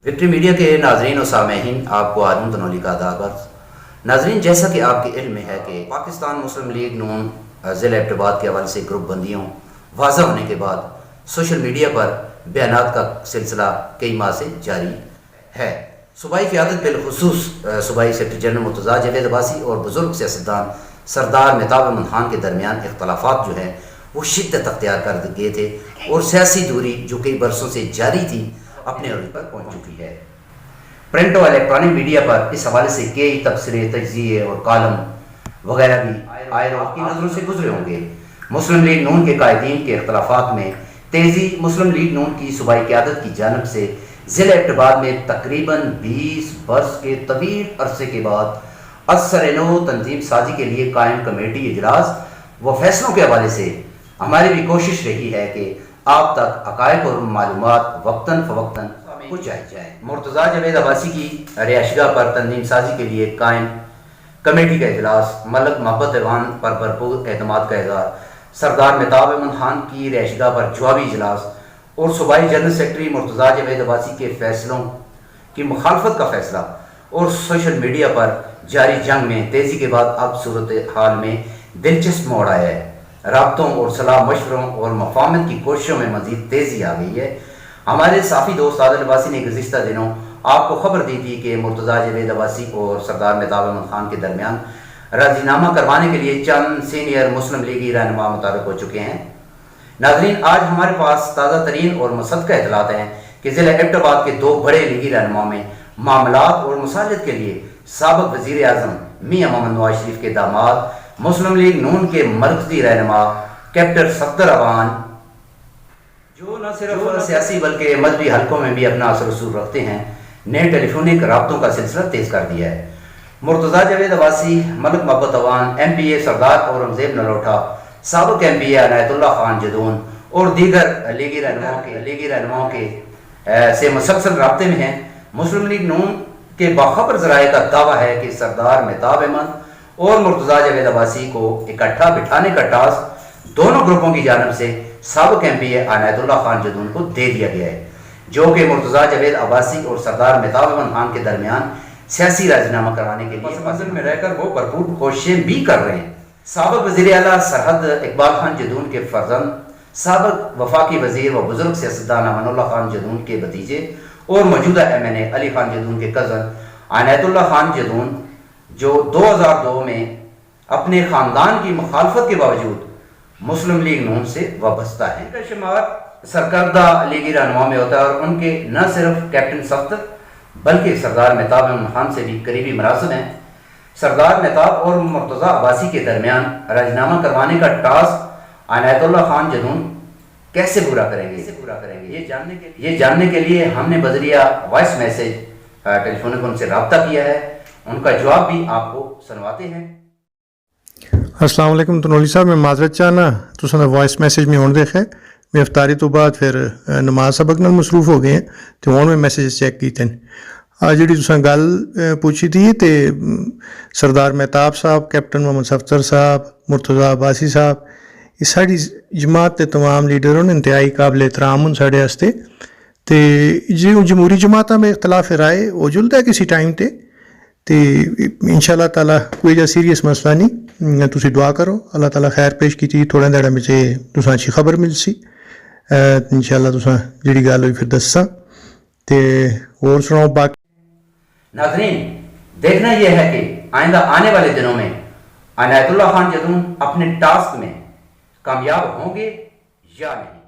Victory media کے ناظرین و سامعین، آپ کو ہارون تنولی کا آداب عرض۔ ناظرین، جیسا کہ آپ کے علم میں ہے کہ پاکستان مسلم لیگ نون ضلع ایبٹ آباد کے حوالے سے گروپ بندیوں واضح ہونے کے بعد سوشل میڈیا پر بیانات کا سلسلہ کئی ماہ سے جاری ہے۔ صوبائی قیادت بالخصوص صوبائی سیکرٹری جنرل مرتضیٰ جاوید عباسی اور بزرگ سیاستدان سردار مہتاب احمد خان کے درمیان اختلافات جو ہیں وہ شدت اختیار کر گئے تھے اور سیاسی دوری جو کئی برسوں سے جاری تھی اپنے عروج پر پہنچ چکی ہے۔ پرنٹ اور الیکٹرانک میڈیا پر اس حوالے سے کئی تبصرے، تجزیے اور کالم وغیرہ بھی آئے اور کی نظروں سے گزرے ہوں گے۔ مسلم لیگ نون کے قائدین کے اختلافات میں تیزی مسلم لیگ نون کی صوبائی قیادت کی جانب سے ضلع ایبٹ آباد میں تقریباً 20 برس کے طویل عرصے کے بعد اثر نو تنظیم سازی کے لیے قائم کمیٹی اجلاس و فیصلوں کے حوالے سے ہماری بھی کوشش رہی ہے کہ آپ تک حقائق اور معلومات وقتاً فوقتاً پہنچائی جائیں۔ مرتضیٰ جاوید عباسی کی رہائش گاہ پر تنظیم سازی کے لیے قائم کمیٹی کا اجلاس، ملک محبت ایوان پر بھرپور اعتماد کا اظہار، سردار مہتاب احمد خان کی رہائش گاہ پر جوابی اجلاس اور صوبائی جنرل سیکرٹری مرتضیٰ جاوید عباسی کے فیصلوں کی مخالفت کا فیصلہ اور سوشل میڈیا پر جاری جنگ میں تیزی کے بعد اب صورتحال میں دلچسپ موڑ آیا ہے۔ رابطوں اور صلاح مشوروں اور مفاہمت کی کوششوں میں مزید تیزی آ گئی ہے۔ ہمارے صحافی دوست عادل عباسی نے گزشتہ دنوں آپ کو خبر دی تھی کہ مرتضیٰ جاوید عباسی اور سردار مہتاب احمد خان کے درمیان راضی نامہ کروانے کے لیے چند سینئر مسلم لیگی رہنما متعارف ہو چکے ہیں۔ ناظرین، آج ہمارے پاس تازہ ترین اور مصدقہ اطلاعات ہیں کہ ضلع ایبٹ آباد کے دو بڑے لیگی رہنماؤں میں معاملات اور مصالحت کے لیے سابق وزیر اعظم میاں محمد نواز شریف کے داماد، مسلم لیگ نون کے مرکزی رہنما کیپٹن صفدر اعوان، جو نہ صرف سیاسی بلکہ مذہبی حلقوں میں بھی اپنا اثر و رسوخ رکھتے ہیں، نے ٹیلی فونک رابطوں کا سلسلہ تیز کر دیا ہے۔ مرتضیٰ جاوید عباسی، ملک محبت ایوان، ایم پی اے سردار اورنگزیب نلوٹھا، سابق ایم پی اے عنایت اللہ خان جدون اور دیگر لیگی رہنماؤں کے سے مسلسل رابطے میں ہیں۔ مسلم لیگ نون کے باخبر ذرائع کا دعویٰ ہے کہ سردار مہتاب احمد اور مرتضیٰ جاوید عباسی کو اکٹھا بٹھانے کا ٹاسک دونوں گروپوں کی جانب سے سابق ایم پی اے عنایت اللہ خان جدون کو دے دیا گیا ہے، جو کہ مرتضیٰ جاوید عباسی اور سردار مہتاب احمد خان کے درمیان سیاسی راضی نامہ کرانے کے لیے منزل میں رہ کر وہ بھرپور کوششیں بھی کر رہے ہیں۔ سابق وزیر اعلیٰ سرحد اقبال خان جدون کے فرزند، سابق وفاقی وزیر و بزرگ سیاستدان امان اللہ خان جدون کے بھتیجے اور موجودہ ایم این اے علی خان جدون کے کزن عنایت اللہ خان جدون، جو 2002 میں اپنے خاندان کی مخالفت کے باوجود مسلم لیگ نون سے وابستہ ہیں۔ ان کا شمار سرکردہ لیگی رہنماؤں میں ہوتا ہے اور ان کے نہ صرف کیپٹن صفدر بلکہ سردار مہتاب احمد خان سے بھی قریبی مراسم ہیں۔ سردار مہتاب اور مرتضیٰ عباسی کے درمیان راضی نامہ کروانے کا ٹاسک عنایت اللہ خان جدون کیسے پورا کریں گے یہ جاننے کے لیے ہم نے بذریعہ وائس میسیج ٹیلی فونک ان سے رابطہ کیا ہے۔ ان کا جواب بھی آپ کو سنواتے ہیں۔ السلام علیکم تنولی صاحب، میں معذرت چاہنا تساں وائس میسیج میں ہون دیکھا میں افطاری تو بعد پھر نماز سبق نال مصروف ہو گئے ہیں تو ہوں میں میسیج چیک کیتے ہیں۔ جی تساں گل پوچھی تھی تے سردار مہتاب صاحب، کیپٹن محمد صفدر صاحب، مرتضیٰ عباسی صاحب، یہ ساری جماعت کے تمام لیڈر انتہائی قابل احترام ہوں سارے واسطے تے جمہوری جماعتوں میں اختلاف رائے ہو جلتا ہے کسی ٹائم تے ان شاء اللہ تعالیٰ کوئی جا سیریس مسئلہ نہیں، تسی دعا کرو اللہ تعالیٰ خیر پیش کی تھی تھوڑے دیڑ میں تساں اچھی خبر مل سی ان شاء اللہ تساں جڑی گل ہوئی پھر دساں تے اور سناؤ۔ باقی ناظرین، دیکھنا یہ ہے کہ آئندہ آنے والے دنوں میں عنایت اللہ خان جدون اپنے ٹاسک میں کامیاب ہوں گے یا نہیں۔